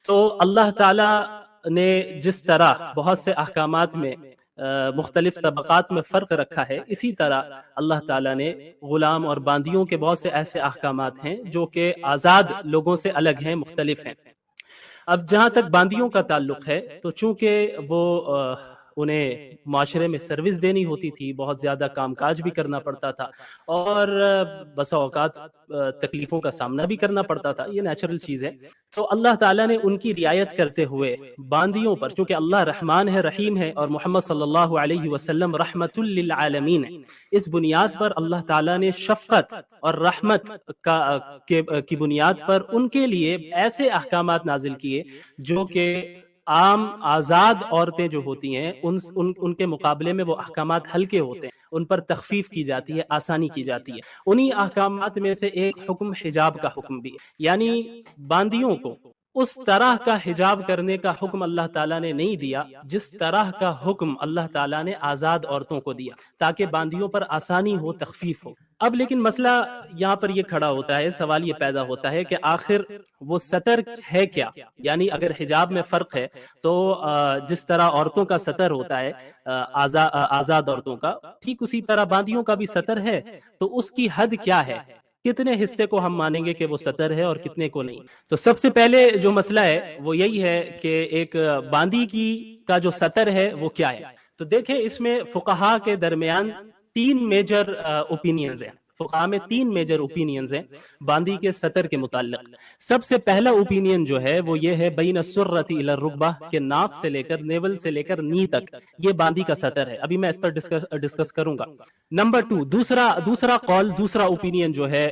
تو اللہ تعالیٰ نے جس طرح بہت سے احکامات میں مختلف طبقات میں فرق رکھا ہے، اسی طرح اللہ تعالیٰ نے غلام اور باندیوں کے بہت سے ایسے احکامات ہیں جو کہ آزاد لوگوں سے الگ ہیں، مختلف ہیں۔ اب جہاں تک باندیوں کا تعلق ہے تو چونکہ وہ انہیں معاشرے میں سروس دینی ہوتی تھی، بہت زیادہ کام کاج بھی کرنا پڑتا تھا، اور بسا اوقات تکلیفوں کا سامنا بھی کرنا پڑتا تھا، یہ نیچرل چیز ہے۔ تو اللہ تعالیٰ نے ان کی رعایت کرتے ہوئے باندیوں پر، چونکہ اللہ رحمان ہے، رحیم ہے، اور محمد صلی اللہ علیہ وسلم رحمت للعالمین ہے، اس بنیاد پر اللہ تعالیٰ نے شفقت اور رحمت کی بنیاد پر ان کے لیے ایسے احکامات نازل کیے جو کہ عام آزاد عورتیں جو ہوتی ہیں ان کے مقابلے میں وہ احکامات ہلکے ہوتے ہیں، ان پر تخفیف کی جاتی ہے، آسانی کی جاتی ہے۔ انہی احکامات میں سے ایک حکم حجاب کا حکم بھی ہے، یعنی باندیوں کو اس طرح کا حجاب کرنے کا حکم اللہ تعالیٰ نے نہیں دیا جس طرح کا حکم اللہ تعالیٰ نے آزاد عورتوں کو دیا، تاکہ باندیوں پر آسانی ہو، تخفیف ہو۔ اب لیکن مسئلہ یہاں پر یہ کھڑا ہوتا ہے، سوال یہ پیدا ہوتا ہے کہ آخر وہ ستر ہے کیا؟ یعنی اگر حجاب میں فرق ہے تو جس طرح عورتوں کا ستر ہوتا ہے آزاد عورتوں کا، ٹھیک اسی طرح باندیوں کا بھی ستر ہے، تو اس کی حد کیا ہے؟ کتنے حصے کو ہم مانیں گے کہ وہ ستر ہے اور کتنے کو نہیں؟ تو سب سے پہلے جو مسئلہ ہے وہ یہی ہے کہ ایک باندی کا جو ستر ہے وہ کیا ہے۔ تو دیکھیں اس میں فقہا کے درمیان تین میجر اوپینینز ہیں، فقہا میں تین میجر اوپینینز ہیں باندی کے ستر کے متعلق۔ سب سے پہلا اوپینین جو ہے وہ یہ ہے بین السرۃ الی الرکبہ، کہ ناف سے لے کر، نیول سے لے کر نی تک یہ باندی کا ستر ہے۔ ابھی میں اس پر ڈسکس کروں گا۔ نمبر 2، دوسرا قول، دوسرا اوپینین جو ہے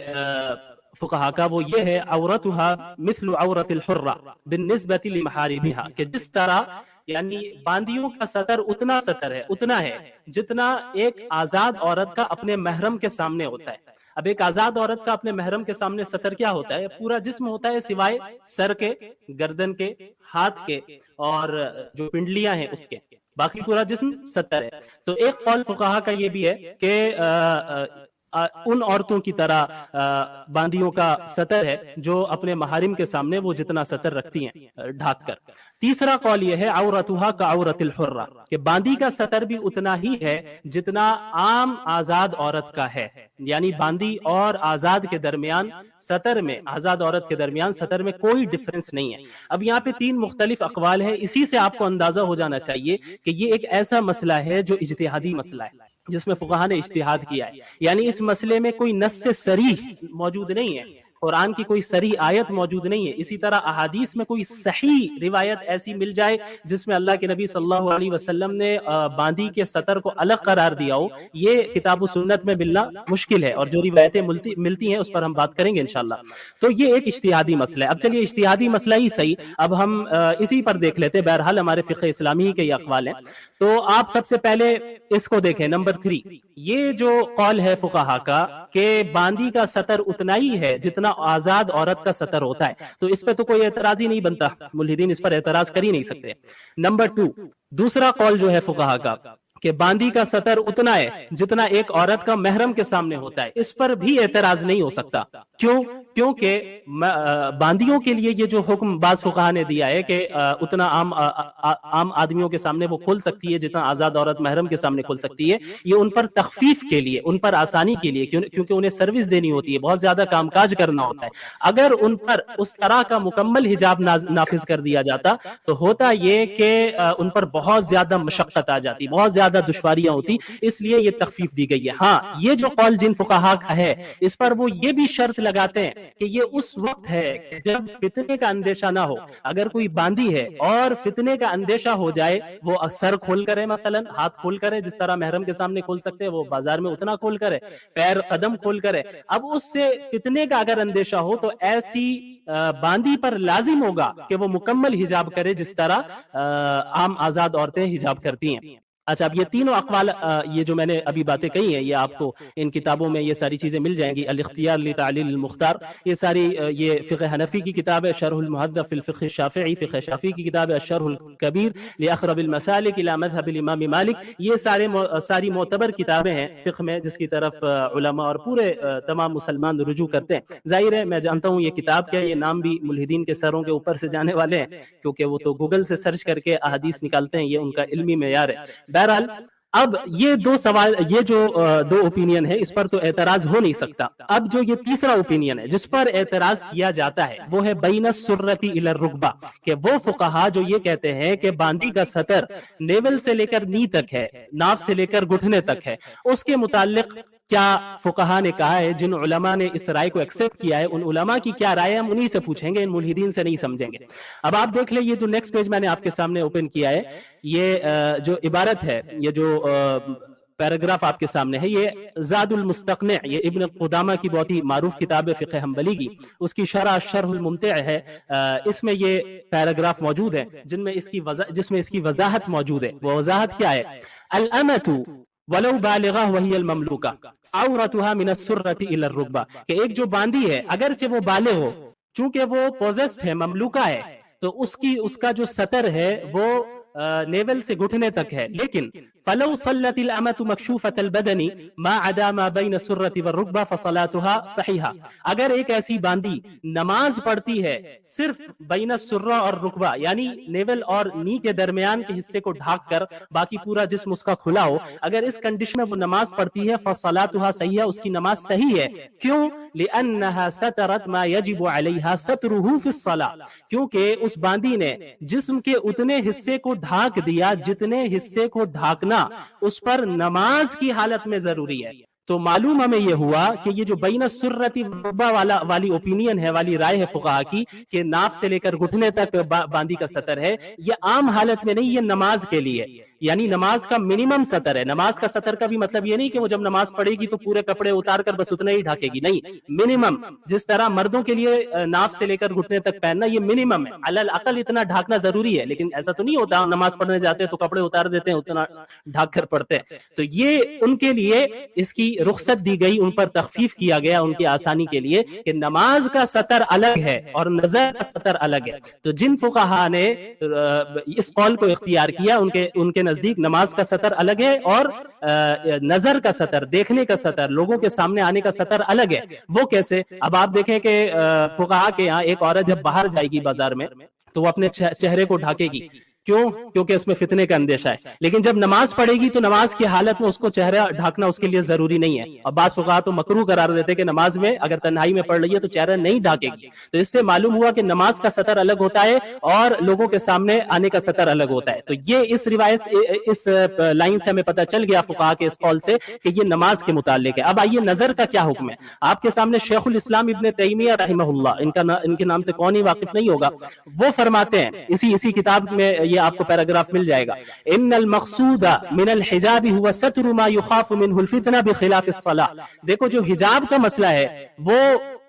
فقہا کا، وہ یہ ہے عورتها مثل عورت الحرہ بالنسبۃ لمحارمها، کہ جس طرح یعنی باندیوں کا ستر اتنا ہے جتنا ایک آزاد عورت کا اپنے محرم کے سامنے ہوتا ہے۔ اب ایک آزاد عورت کا اپنے محرم کے سامنے ستر کیا ہوتا ہے؟ پورا جسم ہوتا ہے سوائے سر کے، گردن کے، ہاتھ کے اور جو پنڈلیاں ہیں اس کے، باقی پورا جسم ستر ہے۔ تو ایک قول فقہا کا یہ بھی ہے کہ ان عورتوں کی طرح باندیوں کا ستر ہے جو اپنے محارم کے سامنے وہ جتنا ستر رکھتی ہیں ڈھانپ کر۔ تیسرا قول یہ ہے عورتها کعورت الحرہ، کہ باندی کا ستر بھی اتنا ہی ہے جتنا عام آزاد عورت کا ہے، یعنی باندی اور آزاد کے درمیان ستر میں، آزاد عورت کے درمیان ستر میں کوئی ڈفرنس نہیں ہے۔ اب یہاں پہ تین مختلف اقوال ہیں، اسی سے آپ کو اندازہ ہو جانا چاہیے کہ یہ ایک ایسا مسئلہ ہے جو اجتہادی مسئلہ ہے، جس میں فقہا نے اجتہاد کیا ہے، یعنی اس مسئلے میں کوئی نص صریح موجود نہیں ہے، قرآن کی کوئی صریح آیت موجود نہیں ہے، اسی طرح احادیث میں کوئی صحیح روایت ایسی مل جائے جس میں اللہ کے نبی صلی اللہ علیہ وسلم نے باندی کے ستر کو الگ قرار دیا ہو، یہ کتاب و سنت میں ملنا مشکل ہے، اور جو روایتیں ملتی ہیں اس پر ہم بات کریں گے انشاءاللہ۔ تو یہ ایک اجتہادی مسئلہ ہے۔ اب چلیے اجتہادی مسئلہ ہی صحیح، اب ہم اسی پر دیکھ لیتے، بہرحال ہمارے فقہ اسلامی کے یہ اقوال ہیں۔ تو آپ سب سے پہلے اس کو دیکھیں، نمبر 3، یہ جو قول ہے فقہا کا کہ باندی کا ستر اتنا ہی ہے جتنا آزاد عورت کا ستر ہوتا ہے، تو اس پہ تو کوئی اعتراض ہی نہیں بنتا، ملحدین اس پر اعتراض کر ہی نہیں سکتے۔ نمبر 2، دوسرا قول جو ہے فقہا کا کہ باندی کا ستر اتنا ہے جتنا ایک عورت کا محرم کے سامنے ہوتا ہے، اس پر بھی اعتراض نہیں ہو سکتا۔ کیونکہ باندیوں کے لیے یہ جو حکم بعض فقہا نے دیا ہے کہ اتنا عام آدمیوں کے سامنے وہ کھول سکتی ہے جتنا آزاد عورت محرم کے سامنے کھول سکتی ہے، یہ ان پر تخفیف کے لیے، ان پر آسانی کے لیے، کیونکہ انہیں سروس دینی ہوتی ہے، بہت زیادہ کام کاج کرنا ہوتا ہے۔ اگر ان پر اس طرح کا مکمل حجاب نافذ کر دیا جاتا تو ہوتا یہ کہ ان پر بہت زیادہ مشقت آ جاتی، بہت زیادہ دشواریاں ہوتی، اس لیے یہ تخفیف دی گئی ہے۔ ہاں، یہ جو قول جن فقہا کا ہے اس پر وہ یہ بھی شرط لگاتے ہیں کہ یہ اس وقت ہے کہ جب فتنے کا اندیشہ نہ ہو۔ اگر کوئی باندی ہے اور فتنے کا اندیشہ ہو جائے، وہ سر کھول کرے، مثلا ہاتھ کھول کرے، جس طرح محرم کے سامنے کھول سکتے ہیں، وہ بازار میں اتنا کھول کرے، پیر قدم کھول کرے۔ اب اس سے فتنے کا اگر اندیشہ ہو تو ایسی باندی پر لازم ہوگا کہ وہ مکمل حجاب کرے جس طرح عام آزاد عورتیں حجاب کرتی ہیں۔ اچھا، اب یہ تینوں اقوال یہ جو میں نے ابھی باتیں کہی ہیں، یہ آپ کو ان کتابوں میں یہ ساری چیزیں مل جائیں گی. الاختیار لتعلیل المختار، یہ ساری یہ فقہ حنفی کی کتاب ہے. شرح المہذب فی الفقہ الشافعی، فقہ شافعی کی کتاب ہے. الشرح الکبیر لاقرب المسالک الی مذہب الامام مالک. یہ ساری معتبر کتابیں ہیں فقہ میں جس کی طرف علماء اور پورے تمام مسلمان رجوع کرتے ہیں. ظاہر ہے میں جانتا ہوں یہ کتاب کیا ہے، یہ نام بھی ملحدین کے سروں کے اوپر سے جانے والے ہیں، کیونکہ وہ تو گوگل سے سرچ کر کے احادیث نکالتے ہیں، یہ ان کا علمی معیار ہے. بہرحال اب یہ جو دو اوپینین ہے اس پر تو اعتراض ہو نہیں سکتا. اب جو یہ تیسرا اوپینین ہے جس پر اعتراض کیا جاتا ہے وہ ہے بین السرۃ الی الرکبہ، کہ وہ فقہا جو یہ کہتے ہیں کہ باندی کا سطر نیول سے لے کر نی تک ہے، ناف سے لے کر گھٹنے تک ہے، اس کے متعلق کیا فقہا نے کہا ہے؟ جن علماء نے اس رائے کو ایکسپٹ کیا ہے ان علماء کی کیا رائے ہے، ہم انہی سے پوچھیں گے، ان ملحدین سے نہیں سمجھیں گے. اب آپ دیکھ لیں یہ جو نیکسٹ پیج میں نے آپ کے سامنے اوپن کیا ہے، یہ جو عبارت ہے، یہ جو پیراگراف آپ کے سامنے ہے، یہ زاد المستقنع، یہ ابن قدامہ کی بہت ہی معروف کتاب ہے فقہ حنبلی کی، اس کی شرح الممتع ہے. اس میں یہ پیراگراف موجود ہے جس میں اس کی وضاحت موجود ہے. وہ وضاحت کیا ہے؟ الامۃ ولو بالغہ وہی المملوکہ عورتها من السرۃ الی الرکبہ، کہ ایک جو باندی ہے اگرچہ وہ بالغ ہو، چونکہ وہ پوزیسڈ ہے، مملوکہ ہے، تو اس کا جو سطر ہے وہ نیول سے گھٹنے تک ہے. لیکن فلو صلت الامۃ مکشوفۃ البدن ما عدا ما بین السرۃ والرکبہ فصلاتها صحیحہ، اگر ایک ایسی باندی نماز پڑھتی ہے صرف بین السرہ اور رکبہ، یعنی نیول اور نی کے درمیان کے حصے کو ڈھانک کر باقی پورا جسم اس کا کھلا ہو، اگر اس کنڈیشن میں وہ نماز پڑھتی ہے فصلاتها صحیحہ، اس کی نماز صحیح ہے. کیوں؟ لانها سترت ما یجب علیہا سترہ فی الصلاۃ، کیونکہ اس باندی نے جسم کے اتنے حصے کو ڈھانک دیا جتنے حصے کو ڈھانکنا اس پر نماز کی حالت میں ضروری ہے. تو معلوم ہمیں یہ ہوا کہ یہ جو بین السرۃ والرکبہ والی اوپینین ہے، والی رائے ہے فقہا کی کہ ناف سے لے کر گھٹنے تک باندی کا سطر ہے، یہ عام حالت میں نہیں، یہ نماز کے لیے، یعنی نماز کا منیمم سطر ہے. نماز کا سطر کا بھی مطلب یہ نہیں کہ وہ جب نماز پڑھے گی تو پورے کپڑے اتار کر بس اتنا ہی ڈھاکے گی، نہیں، منیمم. جس طرح مردوں کے لیے ناف سے لے کر گھٹنے تک پہننا یہ منیمم ہے، علی الاقل اتنا ڈھانکنا ضروری ہے. لیکن ایسا تو نہیں ہوتا نماز پڑھنے جاتے ہیں تو کپڑے اتار دیتے ہیں، اتنا ڈھانک کر پڑھتے ہیں. تو یہ ان کے لیے اس کی رخصت دی گئی، ان پر تخفیف کیا گیا ان کی آسانی کے لیے کہ نماز کا سطر الگ ہے اور نظر کا سطر الگ ہے. تو جن فقہا نے اس قول کو اختیار کیا ان کے نزدیک نماز کا سطر الگ ہے اور نظر کا سطر، دیکھنے کا سطر، لوگوں کے سامنے آنے کا سطر الگ ہے. وہ کیسے؟ اب آپ دیکھیں کہ فقہا کے یہاں ایک عورت جب باہر جائے گی بازار میں تو وہ اپنے چہرے کو ڈھانکے گی. کیوں؟ کیونکہ اس میں فتنے کا اندیشہ ہے. لیکن جب نماز پڑھے گی تو نماز کی حالت میں اس کو چہرہ ڈھانکنا اس کے لیے ضروری نہیں ہے. اور بعض فقہا تو مکروہ قرار دیتے کہ نماز میں اگر تنہائی میں پڑھ رہی ہے تو چہرہ نہیں ڈھانکے گی. تو اس سے معلوم ہوا کہ نماز کا سطر الگ ہوتا ہے اور لوگوں کے سامنے آنے کا سطر الگ ہوتا ہے. تو یہ اس روایت اس لائن سے ہمیں پتہ چل گیا فقہا کے اس قول سے کہ یہ نماز کے متعلق ہے. اب آئیے نظر کا کیا حکم ہے. آپ کے سامنے شیخ الاسلام ابن تیمیہ رحمہ اللہ، ان کے نام سے کون ہی واقف نہیں ہوگا، وہ فرماتے ہیں اسی کتاب میں، یہ آپ کو پیراگراف مل جائے گا، ان المقصود من الحجاب هو ستر ما يخاف منه الفتنہ بخلاف الصلاۃ. دیکھو جو حجاب کا مسئلہ ہے وہ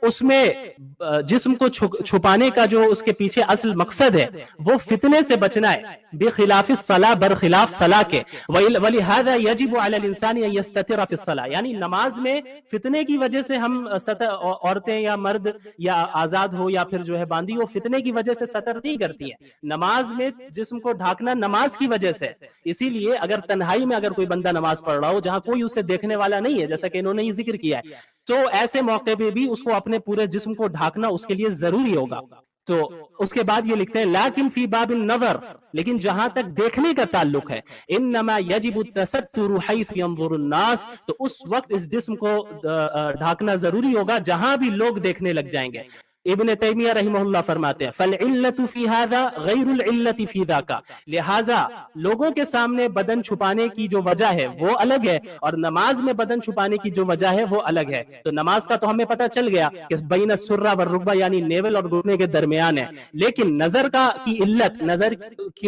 اس میں جسم کو چھپانے کا جو اس کے پیچھے اصل مقصد ہے وہ فتنے سے بچنا ہے، بخلاف الصلاۃ، برخلاف صلاح کے. ولہذا یجب علی الانسان ان یستتر فی الصلاۃ، یعنی نماز میں فتنے کی وجہ سے ہم عورتیں یا مرد یا آزاد ہو یا پھر جو ہے باندی ہو، فتنے کی وجہ سے ستر نہیں کرتی ہے. نماز میں جسم کو ڈھانکنا نماز کی وجہ سے. اسی لیے اگر تنہائی میں اگر کوئی بندہ نماز پڑھ رہا ہو جہاں کوئی اسے دیکھنے والا نہیں ہے، جیسا کہ انہوں نے یہ ذکر کیا ہے، تو ایسے موقع پہ بھی اس کو اپنے پورے جسم کو ڈھانکنا اس کے لیے ضروری ہوگا. تو اس کے بعد یہ لکھتے ہیں لیکن فی باب النظر، لیکن جہاں تک دیکھنے کا تعلق ہے، انما یجب التستر حیث ينظر الناس، تو اس وقت اس جسم کو ڈھانکنا ضروری ہوگا جہاں بھی لوگ دیکھنے لگ جائیں گے. ابن تیمیہ رحمہ اللہ فرماتے ہیں فالعلت فی هذا غیر العلت فی ذاک، لہذا لوگوں کے سامنے بدن چھپانے کی جو وجہ ہے وہ الگ ہے اور نماز میں بدن چھپانے کی جو وجہ ہے وہ الگ ہے. تو نماز کا تو ہمیں پتہ چل گیا کہ بین السرہ والرکبہ یعنی نیول اور گھٹنے کے درمیان ہے. لیکن نظر کی علت، نظر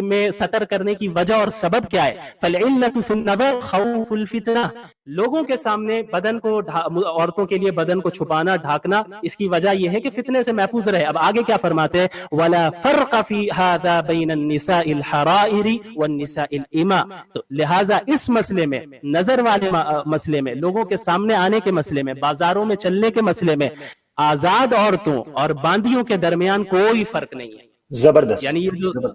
میں ستر کرنے کی وجہ اور سبب کیا ہے؟ فالعلت فی النظر خوف الفتنہ، لوگوں کے سامنے بدن کو عورتوں کے لیے بدن کو چھپانا، ڈھانکنا، اس کی وجہ یہ ہے کہ فتنے سے سے محفوظ رہے. اب آگے کیا فرماتے ہیں, وَلَا فَرْقَ فِي هَذَا بَيْنَ النِّسَاءِ الْحَرَائِرِ وَالنِّسَاءِ الْإِمَاءِ. تو لہٰذا اس مسئلے میں, نظر والے مسئلے میں, لوگوں کے سامنے آنے کے مسئلے میں, بازاروں میں چلنے کے مسئلے میں آزاد عورتوں اور باندیوں کے درمیان کوئی فرق نہیں ہے. زبردست. یعنی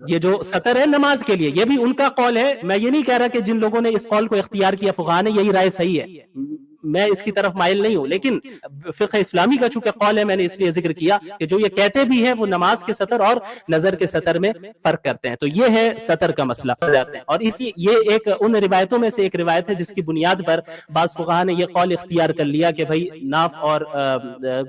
یہ جو سطر ہے نماز کے لیے, یہ بھی ان کا قول ہے. میں یہ نہیں کہہ رہا کہ جن لوگوں نے اس قول کو اختیار کیا فقہاء نے یہی رائے صحیح ہے, میں اس کی طرف مائل نہیں ہوں, لیکن فقہ اسلامی کا چونکہ قول ہے میں نے اس لیے ذکر کیا کہ جو یہ کہتے بھی ہیں وہ نماز کے سطر اور نظر کے سطر میں فرق کرتے ہیں. تو یہ ہے سطر کا مسئلہ. اور یہ ایک ان روایتوں میں سے ایک روایت ہے جس کی بنیاد پر بعض فقہاء نے یہ قول اختیار کر لیا کہ بھائی ناف اور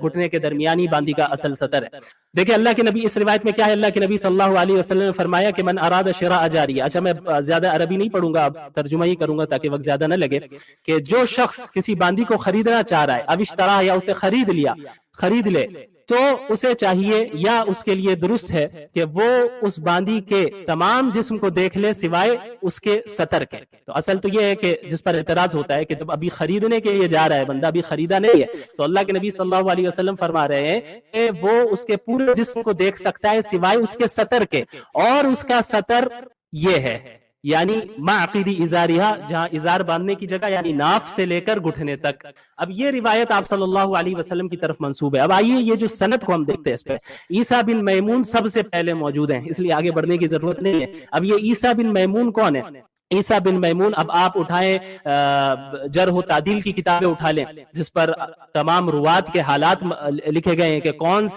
گھٹنے کے درمیانی باندی کا اصل سطر ہے. دیکھیں اللہ کے نبی, اس روایت میں کیا ہے, اللہ کے نبی صلی اللہ علیہ وسلم نے فرمایا کہ من اراد شراء جاریہ. اچھا میں زیادہ عربی نہیں پڑھوں گا, اب ترجمہ ہی کروں گا تاکہ وقت زیادہ نہ لگے, کہ جو شخص کسی باندی کو خریدنا چاہ رہا ہے, اب اشترا یا اسے خرید لے, تو اسے چاہیے یا اس کے لیے درست ہے کہ وہ اس باندی کے تمام جسم کو دیکھ لے سوائے اس کے سطر کے. تو اصل تو یہ ہے کہ جس پر اعتراض ہوتا ہے کہ جب ابھی خریدنے کے لیے جا رہا ہے بندہ, ابھی خریدا نہیں ہے, تو اللہ کے نبی صلی اللہ علیہ وسلم فرما رہے ہیں کہ وہ اس کے پورے جسم کو دیکھ سکتا ہے سوائے اس کے سطر کے, اور اس کا سطر یہ ہے یعنی معقیدی ازاریہ, جہاں ازار باندھنے کی جگہ, یعنی ناف سے لے کر گھٹنے تک. اب یہ روایت آپ صلی اللہ علیہ وسلم کی طرف منسوب ہے. اب آئیے یہ جو سند کو ہم دیکھتے ہیں, اس پہ عیسیٰ بن میمون سب سے پہلے موجود ہیں, اس لیے آگے بڑھنے کی ضرورت نہیں ہے. اب یہ عیسیٰ بن میمون کون ہے؟ عیسیٰ بن میمون, اب آپ اٹھائیں جرح و تعدیل کی کتابیں اٹھا لیں جس پر تمام روات کے حالات لکھے گئے ہیں کہ کون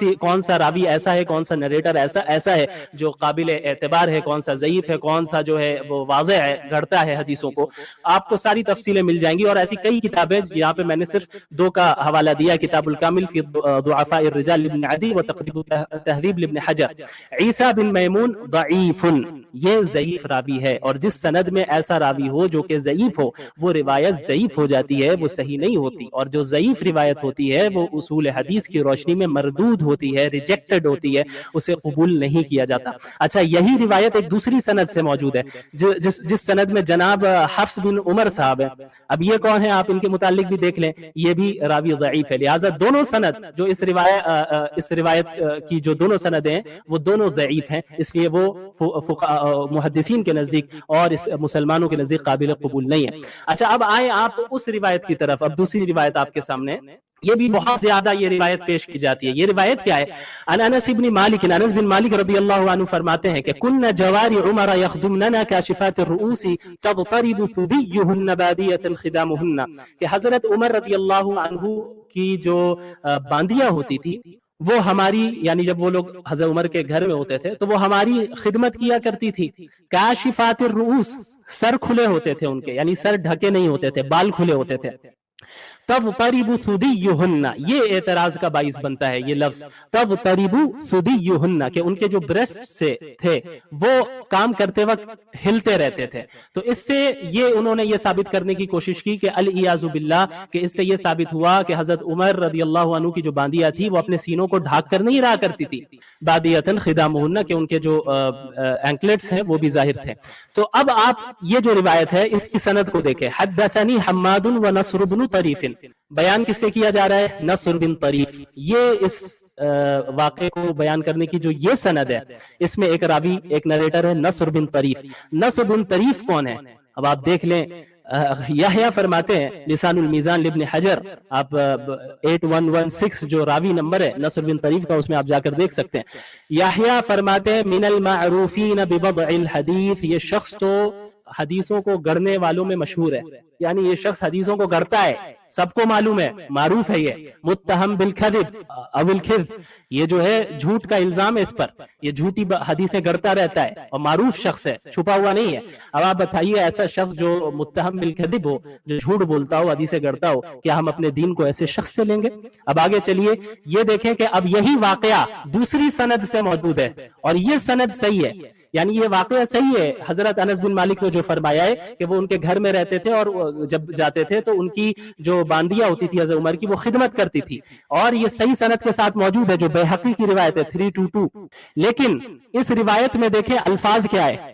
سا راوی ایسا ہے, کون سا نریٹر ایسا ہے جو قابل اعتبار ہے, کون سا ضعیف ہے, کون سا جو ہے وہ واضح ہے, گھڑتا ہے حدیثوں کو. آپ کو ساری تفصیلیں مل جائیں گی, اور ایسی کئی کتابیں, یہاں پہ میں نے صرف 2 کا حوالہ دیا, کتاب الکامل فی ضعفاء الرجال لابن عدی و تقریب تہذیب لابن حجر. عیسیٰ بن میمون ضعیف, یہ ضعیف راوی ہے, اور جس سند میں ایسا راوی ہو جو کہ ضعیف ہو, وہ روایت ضعیف ہو جاتی ہے, وہ صحیح نہیں ہوتی. اور جو ضعیف روایت ہوتی ہے وہ اصول حدیث کی روشنی میں مردود ہوتی ہے, ریجیکٹڈ ہوتی ہے, اسے قبول نہیں کیا جاتا. اچھا یہی روایت ایک دوسری سند سے موجود ہے جس سند میں جناب حفص بن عمر صاحب ہے. اب یہ کون ہے, آپ ان کے متعلق بھی دیکھ لیں, یہ بھی راوی ضعیف ہے. لہٰذا دونوں سند جو اس روایت کی جو دونوں سندیں ہیں وہ دونوں ضعیف ہیں, اس لیے وہ محدثین کے نزدیک اور اس مسلمانوں کے نزدیک قابل قبول نہیں ہے. اچھا اب آئیں آپ اس روایت کی طرف. اب دوسری روایت آپ کے سامنے, یہ بھی بہت زیادہ یہ روایت پیش کی جاتی ہے. یہ روایت کیا ہے؟ انس بن مالک, انس بن مالک رضی اللہ عنہ فرماتے ہیں کہ کن جواری عمر یخدمننا کاشفات الرؤوس تضطرب ثدیہن بادیۃ خدامہن, کہ حضرت عمر رضی اللہ عنہ کی جو باندیاں ہوتی تھی وہ ہماری, یعنی جب وہ لوگ حضرت عمر کے گھر میں ہوتے تھے تو وہ ہماری خدمت کیا کرتی تھی. کاشفات الرؤوس, سر کھلے ہوتے تھے ان کے, یعنی سر ڈھکے نہیں ہوتے تھے, بال کھلے ہوتے تھے. تضطرب ثدیہن, یہ اعتراض کا باعث بنتا ہے یہ لفظ تضطرب ثدیہن, کہ ان کے جو بریسٹ سے تھے وہ کام کرتے وقت ہلتے رہتے تھے. تو اس سے یہ انہوں نے یہ ثابت کرنے کی کوشش کی کہ العیاذ باللہ, کہ اس سے یہ ثابت ہوا کہ حضرت عمر رضی اللہ عنہ کی جو باندیاں تھی وہ اپنے سینوں کو ڈھانک کر نہیں رہا کرتی تھی, بادیۃ خدامہن, کہ ان کے جو اینکلٹس ہیں وہ بھی ظاہر تھے. تو اب آپ یہ جو روایت ہے اس کی سند کو دیکھیں. حدثنی حماد و نصر بن طریف, بیان کس سے کیا جا رہا ہے؟ نصر بن طریف. یہ اس واقعے کو بیان کرنے کی جو یہ سند ہے اس میں ایک راوی, ایک نریٹر ہے نصر بن طریف. نصر بن طریف کون ہے؟ اب آپ دیکھ لیں, یحییٰ فرماتے ہیں لسان المیزان لابن حجر, آپ 8116 جو راوی نمبر ہے نصر بن طریف کا, اس میں آپ جا کر دیکھ سکتے ہیں. یحییٰ فرماتے ہیں من المعروفین ببضع الحدیث, یہ شخص تو حدیثوں کو گڑنے والوں میں مشہور ہے, یعنی یہ شخص حدیثوں کو گڑتا ہے, سب کو معلوم ہے, معروف ہے. یہ متہم بالکذب او الکذب, یہ جو ہے جھوٹ کا الزام ہے اس پر, یہ جھوٹی حدیثیں گڑتا رہتا ہے اور معروف شخص ہے, چھپا ہوا نہیں ہے. اب آپ بتائیے ایسا شخص جو متہم بالکذب ہو, جو جھوٹ بولتا ہو, حدیثیں گڑتا ہو, کیا ہم اپنے دین کو ایسے شخص سے لیں گے؟ اب آگے چلیے یہ دیکھیں کہ اب یہی واقعہ دوسری سند سے موجود ہے اور یہ سند صحیح ہے, یعنی یہ واقعہ صحیح ہے. حضرت انس بن مالک نے جو فرمایا ہے کہ وہ ان کے گھر میں رہتے تھے اور جب جاتے تھے تو ان کی جو باندیاں ہوتی تھی حضرت عمر کی وہ خدمت کرتی تھی, اور یہ صحیح سند کے ساتھ موجود ہے جو بیہقی کی روایت ہے 322. لیکن اس روایت میں دیکھیں الفاظ کیا ہے,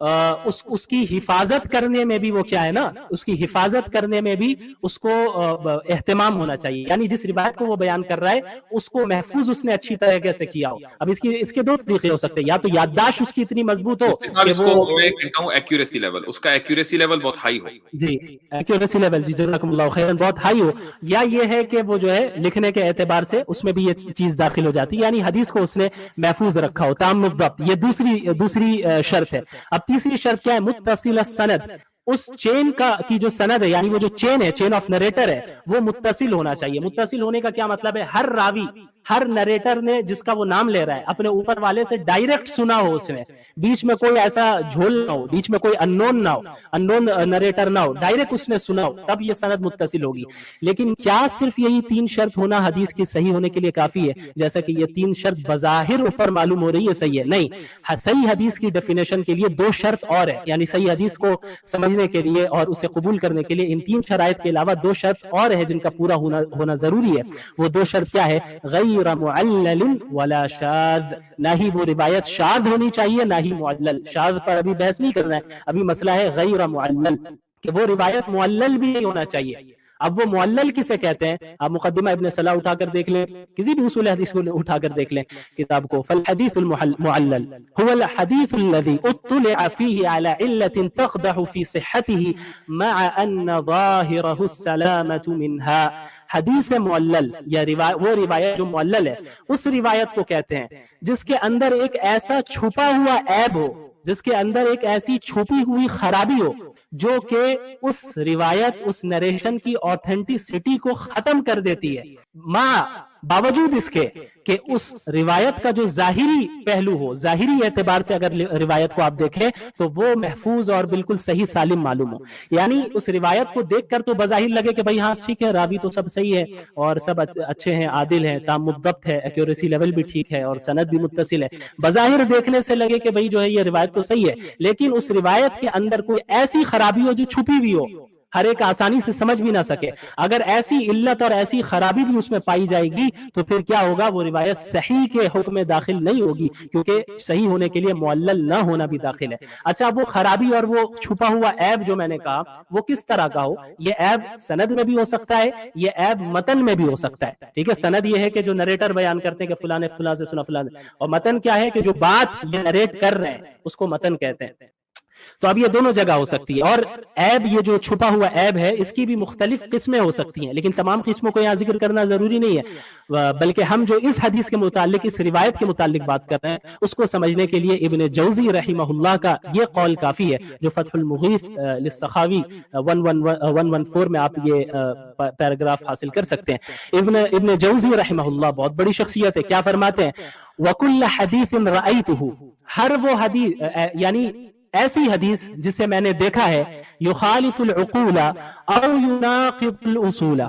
اس کی حفاظت کرنے میں بھی وہ کیا ہے نا، اس کی حفاظت کرنے میں بھی اس کو اہتمام ہونا چاہیے، یعنی جس روایت کو وہ بیان کر رہا ہے اس کو محفوظ اس نے اچھی طریقے سے کیا ہو۔ اب اس کے دو طریقے ہو سکتے ہیں، یا تو یادداشت اس کی اتنی مضبوط ہو کہ وہ ایکوریسی لیول، اس کا ایکوریسی لیول بہت ہائی ہو، جی ایکوریسی لیول، جی جزاکم اللہ خیرن، بہت ہائی ہو، یا یہ ہے کہ وہ جو ہے لکھنے کے اعتبار سے اس میں بھی یہ چیز داخل ہو جاتی ہے، یعنی حدیث کو اس نے محفوظ رکھا ہو، تام الضبط، یہ دوسری شرط ہے۔ اب تیسری شرط کیا ہے؟ متصل السند، اس چین کی جو سند ہے، یعنی وہ جو چین ہے، چین آف نریٹر ہے، وہ متصل ہونا چاہیے۔ متصل ہونے کا کیا مطلب ہے؟ ہر راوی، ہر نریٹر نے جس کا وہ نام لے رہا ہے اپنے اوپر والے سے ڈائریکٹ سنا ہو، اس نے بیچ میں کوئی ایسا جھول نہ ہو، بیچ میں کوئی اننون نہ ہو، اننون نریٹر نہ ہو، ڈائریکٹ اس نے سنا ہو، تب یہ سند متصل ہوگی۔ لیکن کیا صرف یہی 3 شرط ہونا حدیث کی صحیح ہونے کے لیے کافی ہے؟ جیسا کہ یہ 3 شرط بظاہر اوپر معلوم ہو رہی ہے صحیح ہے، نہیں، صحیح حدیث کی ڈیفینیشن کے لیے 2 شرط اور ہے، یعنی صحیح حدیث کو سمجھنے کے لیے اور اسے قبول کرنے کے لیے ان 3 شرائط کے علاوہ 2 شرط اور ہے جن کا پورا ہونا ضروری ہے۔ وہ 2 شرط کیا ہے؟ غیر معلل ولا شاذ، نہ ہی وہ روایت شاذ ہونی چاہیے نہ ہی معلل۔ شاذ پر ابھی بحث نہیں کرنا ہے، ابھی مسئلہ ہے غیر معلل، کہ وہ روایت معلل بھی نہیں ہونا چاہیے۔ اب وہ معلل کسے کہتے ہیں؟ آپ مقدمہ ابن صلاح اٹھا کر دیکھ لیں، کسی بھی اصول حدیث کو اٹھا کر دیکھ لیں کتاب کو، فالحدیث المعلل هو الحديث الذي اطلع فيه على علة تقدح في صحته مع ان ظاهره السلامة منها۔ حدیث معلل یا وہ روایت جو معلل ہے، اس روایت کو کہتے ہیں جس کے اندر ایک ایسا چھپا ہوا عیب ہو، جس کے اندر ایک ایسی چھپی ہوئی خرابی ہو جو کہ اس روایت، اس نریشن کی آتھینٹسٹی کو ختم کر دیتی ہے، باوجود اس کے کہ اس روایت کا جو ظاہری پہلو ہو، ظاہری اعتبار سے اگر روایت کو آپ دیکھیں تو وہ محفوظ اور بالکل صحیح سالم معلوم ہو۔ یعنی اس روایت کو دیکھ کر تو بظاہر لگے کہ بھئی ہاں ٹھیک ہے، راوی تو سب صحیح ہے اور سب اچھے ہیں، عادل ہیں، تام الضبط ہے، ایکوریسی لیول بھی ٹھیک ہے اور سند بھی متصل ہے، بظاہر دیکھنے سے لگے کہ بھئی جو ہے یہ روایت تو صحیح ہے، لیکن اس روایت کے اندر کوئی ایسی خرابی ہو جو چھپی ہوئی ہو، ہر ایک آسانی سے سمجھ بھی نہ سکے۔ اگر ایسی علت اور ایسی خرابی بھی اس میں پائی جائے گی تو پھر کیا ہوگا؟ وہ روایت صحیح کے حکم میں داخل نہیں ہوگی، کیونکہ صحیح ہونے کے لیے معلل نہ ہونا بھی داخل ہے۔ اچھا، وہ خرابی اور وہ چھپا ہوا عیب جو میں نے کہا وہ کس طرح کا ہو؟ یہ عیب سند میں بھی ہو سکتا ہے، یہ عیب متن میں بھی ہو سکتا ہے، ٹھیک ہے۔ سند یہ ہے کہ جو نریٹر بیان کرتے ہیں کہ فلاں نے فلاں سے سنا فلاں، اور متن کیا ہے کہ جو بات یہ نریٹ کر رہے ہیں اس کو متن کہتے ہیں۔ تو اب یہ دونوں جگہ ہو سکتی ہے، اور عیب، یہ جو چھپا ہوا عیب ہے، اس کی بھی مختلف قسمیں ہو سکتی ہیں، لیکن تمام قسموں کو یہاں ذکر کرنا ضروری نہیں ہے، بلکہ ہم جو اس حدیث کے متعلق، اس روایت کے متعلق بات کر رہے ہیں، اس کو سمجھنے کے لیے ابن جوزی رحمہ اللہ کا یہ قول کافی ہے، جو فتح المغیث للسخاوی 114 میں آپ یہ پیراگراف حاصل کر سکتے ہیں۔ ابن جوزی رحمہ اللہ بہت بڑی شخصیت ہے، کیا فرماتے ہیں؟ وَكُلَّ حَدِيثٍ رَأَيْتُهُ، ہر وہ حدیث، یعنی ایسی حدیث جسے میں نے دیکھا ہے، یخالف العقول او یناقض الاصول،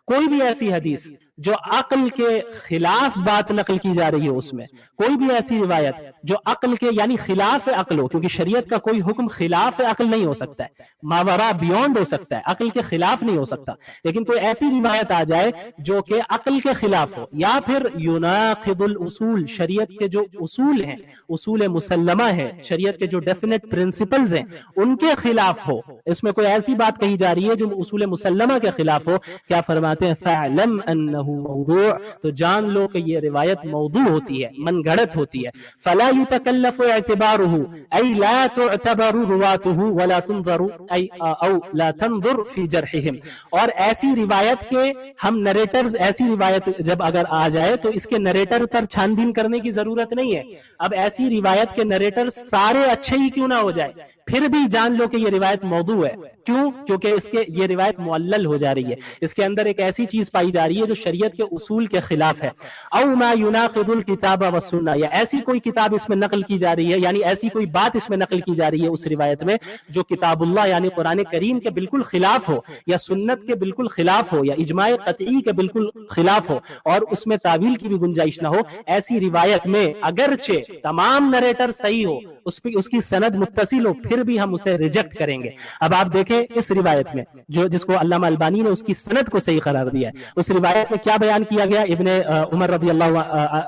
کوئی بھی ایسی حدیث جو عقل کے خلاف بات نقل کی جا رہی ہے، اس میں کوئی بھی ایسی روایت جو عقل کے یعنی خلاف عقل ہو، کیونکہ شریعت کا کوئی حکم خلاف عقل نہیں ہو سکتا ہے، ماورا بیونڈ ہو سکتا ہے، عقل کے خلاف نہیں ہو سکتا، لیکن کوئی ایسی روایت آ جائے جو کہ عقل کے خلاف ہو، یا پھر یناقض الاصول، شریعت کے جو اصول ہیں، اصول مسلمہ ہیں، شریعت کے جو ڈیفینٹ پرنسپلز ہیں، ان کے خلاف ہو، اس میں کوئی ایسی بات کہی جا رہی ہے جو اصول مسلمہ کے خلاف ہو، کیا فرماتے ہیں؟ فَاعْلَمْ أَنَّهُ موضوع، تو جان لو کہ یہ روایت موضوع ہوتی ہے، من گھڑت ہوتی ہے۔ فلا يتكلف اعتباره، اي لا تعتبر رواته ولا تنظر، اي او لا تنظر في جرحهم، اور ایسی روایت کے ہم نریٹرز، ایسی روایت جب اگر آ جائے تو اس کے نریٹر پر چھان بین کرنے کی ضرورت نہیں ہے۔ اب ایسی روایت کے نریٹر سارے اچھے ہی کیوں نہ ہو جائے، پھر بھی جان لو کہ یہ روایت موضوع ہے۔ کیوں؟ کیونکہ اس کے یہ روایت معلل ہو جا رہی ہے، اس کے اندر ایک ایسی چیز پائی جا رہی ہے جو شریعت کے اصول کے خلاف ہے۔ او ما يناقض الكتاب والسنہ، یا ایسی کوئی کتاب اس میں نقل کی جا رہی ہے، یعنی ایسی کوئی بات اس میں نقل کی جا رہی ہے اس روایت میں جو کتاب اللہ یعنی قرآن کریم کے بالکل خلاف ہو، یا سنت کے بالکل خلاف ہو، یا اجماع قطعی کے بالکل خلاف ہو، اور اس میں تعویل کی بھی گنجائش نہ ہو، ایسی روایت میں اگرچہ تمام نریٹر صحیح ہو، اس کی سند متصل ہو، پھر بھی ہم اسے ریجیکٹ کریں گے۔ اب آپ دیکھیں دیکھیں اس روایت میں جو جس کو علامہ البانی نے اس کی سند کو صحیح قرار دیا ہے، اس روایت میں کیا بیان کیا گیا ابن عمر رضی اللہ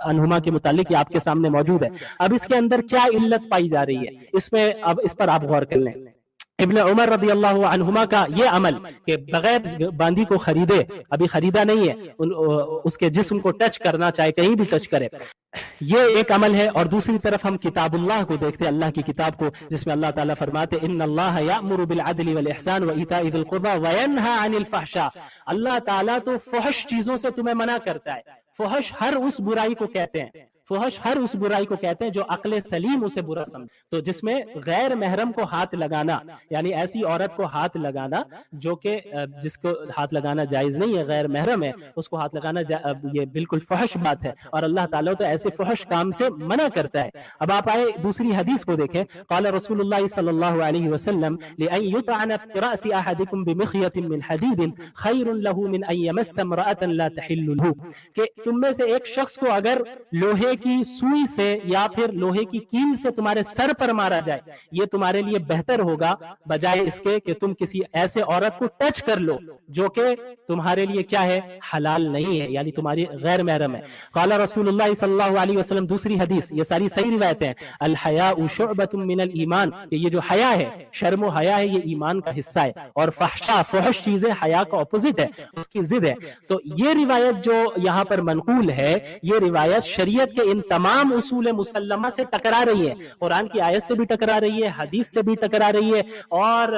عنہما کے متعلق، یہ آپ کے سامنے موجود ہے۔ اب اس کے اندر کیا علت پائی جا رہی ہے، اس میں اب اس پر آپ غور کر لیں۔ ابن عمر رضی اللہ عنہما کا یہ عمل کہ بغیر باندی کو خریدے، ابھی خریدا نہیں ہے، اس کے جسم کو ٹچ کرنا، چاہے کہیں بھی ٹچ کرے، یہ ایک عمل ہے۔ اور دوسری طرف ہم کتاب اللہ کو دیکھتے ہیں، اللہ کی کتاب کو، جس میں اللہ تعالیٰ فرماتے ان اللہ یأمر بالعدل والاحسان وایتاء ذی القربى وینہی عن الفحشاء، اللہ تعالیٰ تو فحش چیزوں سے تمہیں منع کرتا ہے۔ فحش ہر اس برائی کو کہتے ہیں، فحش ہر اس برائی کو کہتے ہیں جو عقل سلیم اسے برا سمجھ، تو جس میں غیر محرم کو ہاتھ لگانا، یعنی ایسی عورت کو ہاتھ لگانا جو کہ جس کو ہاتھ لگانا جائز نہیں ہے، غیر محرم ہے، اس کو ہاتھ لگانا یہ بالکل فحش بات ہے، اور اللہ تعالیٰ تو ایسے فحش کام سے منع کرتا ہے۔ اب آپ آئے دوسری حدیث کو دیکھیں، قال رسول اللہ صلی اللہ علیہ وسلم لأن يطعن في رأس أحدكم بمخيط من حديد خير له من أن يمس امرأة لا تحل له، کہ تم میں سے ایک شخص کو اگر لوہے کی سوئی سے یا پھر لوہے کی کیل سے تمہارے سر پر مارا جائے، یہ تمہارے لیے بہتر ہوگا بجائے اس کے کہ تم کسی ایسے عورت کو ٹچ کر لو جو کہ تمہارے لیے کیا ہے، حلال نہیں ہے، یعنی تمہاری غیر محرم ہے۔ قال رسول اللہ صلی اللہ علیہ وسلم، دوسری حدیث، یہ ساری صحیح روایتیں ہیں، الحیاء شعبۃ من الایمان، کہ یہ جو حیا ہے، شرم و حیا ہے، یہ ایمان کا حصہ ہے، اور فحشاء، فحش چیزیں حیا کا اپوزٹ ہے، اس کی ضد ہے۔ تو یہ روایت جو یہاں پر منقول ہے، یہ روایت شریعت کے ان تمام اصول مسلمہ سے ٹکرا رہی ہے، قرآن کی آیت سے بھی ٹکرا رہی ہے، حدیث سے بھی ٹکرا رہی ہے، اور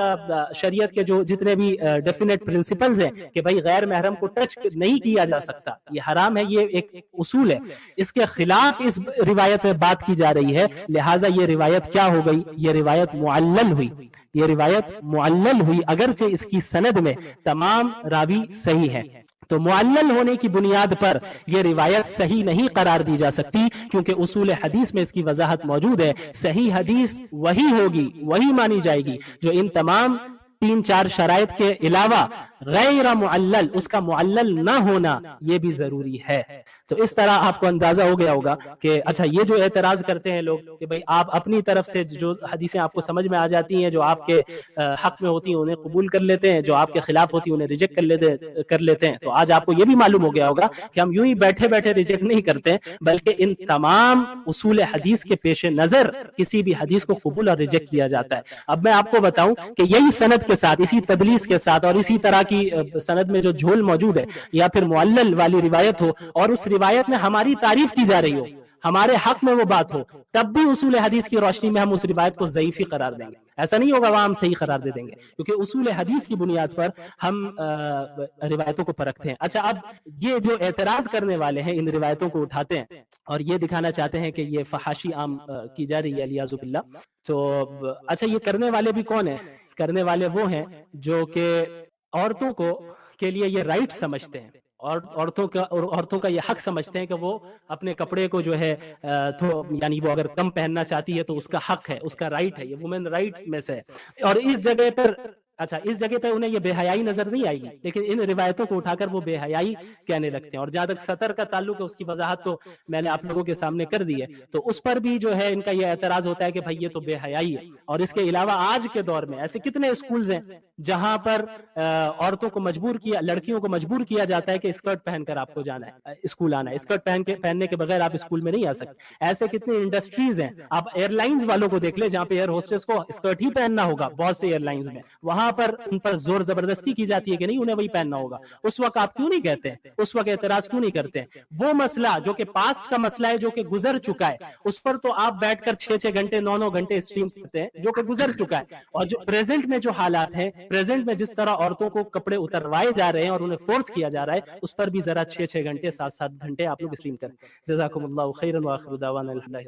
شریعت کے جو جتنے بھی ڈیفینیٹ پرنسپلز ہیں کہ بھائی غیر محرم کو ٹچ نہیں کیا جا سکتا، یہ حرام ہے، یہ ایک اصول ہے، اس کے خلاف اس روایت میں بات کی جا رہی ہے، لہٰذا یہ روایت کیا ہو گئی، یہ روایت معلل ہوئی، یہ روایت معلل ہوئی، اگرچہ اس کی سند میں تمام راوی صحیح ہیں۔ تو معلل ہونے کی بنیاد پر یہ روایت صحیح نہیں قرار دی جا سکتی، کیونکہ اصول حدیث میں اس کی وضاحت موجود ہے۔ صحیح حدیث وہی ہوگی، وہی مانی جائے گی جو ان تمام 3-4 شرائط کے علاوہ غیر معلل، اس کا معلل نہ ہونا یہ بھی ضروری ہے۔ تو اس طرح آپ کو اندازہ ہو گیا ہوگا کہ اچھا یہ جو اعتراض کرتے ہیں لوگ کہ بھئی آپ اپنی طرف سے جو حدیثیں آپ کو سمجھ میں آ جاتی ہیں، جو آپ کے حق میں ہوتی ہیں انہیں قبول کر لیتے ہیں، جو آپ کے خلاف ہوتی ہیں انہیں ریجیکٹ کر لیتے ہیں، تو آج آپ کو یہ بھی معلوم ہو گیا ہوگا کہ ہم یوں ہی بیٹھے بیٹھے ریجیکٹ نہیں کرتے، بلکہ ان تمام اصول حدیث کے پیش نظر کسی بھی حدیث کو قبول اور ریجیکٹ کیا جاتا ہے۔ اب میں آپ کو بتاؤں کہ یہی سند کے ساتھ، اسی تدلیس کے ساتھ اور اسی طرح کی سند میں جو جھول موجود ہے یا پھر معلل والی روایت ہو، اور اس روایت میں ہماری تعریف کی جا رہی ہو، ہمارے حق میں وہ بات ہو، تب بھی اصول حدیث کی روشنی میں ہم اس روایت کو ضعیف ہی قرار دیں گے، ایسا نہیں ہوگا وہاں ہم صحیح قرار دے دیں گے، کیونکہ اصول حدیث کی بنیاد پر ہم روایتوں کو پرکھتے ہیں۔ اچھا، اب یہ جو اعتراض کرنے والے ہیں ان روایتوں کو اٹھاتے ہیں اور یہ دکھانا چاہتے ہیں کہ یہ فحاشی عام کی جا رہی ہے علیاذ باللہ، تو اچھا یہ کرنے والے بھی کون ہیں؟ کرنے والے وہ ہیں جو کہ عورتوں کو کے لیے یہ رائٹ سمجھتے ہیں، اور عورتوں کا یہ حق سمجھتے ہیں کہ وہ اپنے کپڑے کو جو ہے یعنی وہ اگر کم پہننا چاہتی ہے تو اس کا حق ہے، اس کا رائٹ ہے، یہ وومن رائٹ میں سے ہے۔ اور اس جگہ پر اس جگہ پہ انہیں یہ بے حیائی نظر نہیں آئی گی، لیکن ان روایتوں کو اٹھا کر وہ بے حیائی کہنے لگتے ہیں۔ اور جہاں تک سطر کا تعلق ہے اس کی وضاحت تو میں نے آپ لوگوں کے سامنے کر دی ہے، تو اس پر بھی جو ہے ان کا یہ اعتراض ہوتا ہے کہ بھائی یہ تو بے حیائی ہے۔ اور اس کے علاوہ آج کے دور میں ایسے کتنے اسکولز ہیں جہاں پر عورتوں کو لڑکیوں کو مجبور کیا جاتا ہے کہ اسکرٹ پہن کر آپ کو جانا ہے، اسکول آنا ہے، اسکرٹ پہننے کے بغیر آپ اسکول میں نہیں آ سکتے۔ ایسے کتنے انڈسٹریز ہیں، آپ ایئر لائنز والوں کو دیکھ لیں جہاں پہ ایئر ہوسٹس کو اسکرٹ ہی پہننا ہوگا، بہت سے ایئر لائنز میں وہاں پر ان پر زور زبردستی کی جاتی ہے کہ نہیں انہیں وہی پہننا ہوگا۔ اس وقت آپ کیوں نہیں کہتے ہیں، اس وقت اعتراض کیوں نہیں کرتے ہیں؟ وہ مسئلہ جو کہ پاسٹ کا مسئلہ ہے، جو کہ گزر چکا ہے، اس پر تو آپ بیٹھ کر 6-6 گھنٹے 9-9 گھنٹے اسٹریم کرتے ہیں، جو کہ گزر چکا ہے۔ اور جو پریزنٹ میں جو حالات ہیں، پریزنٹ میں جس طرح عورتوں کو کپڑے اتروائے جا رہے ہیں اور انہیں فورس کیا جا رہا ہے، اس پر بھی ذرا 6-6 گھنٹے 7-7 گھنٹے آپ لوگ اسٹریم کریں۔ جزاکم اللہ خیرا، وآخر دعوانا الحمد للہ۔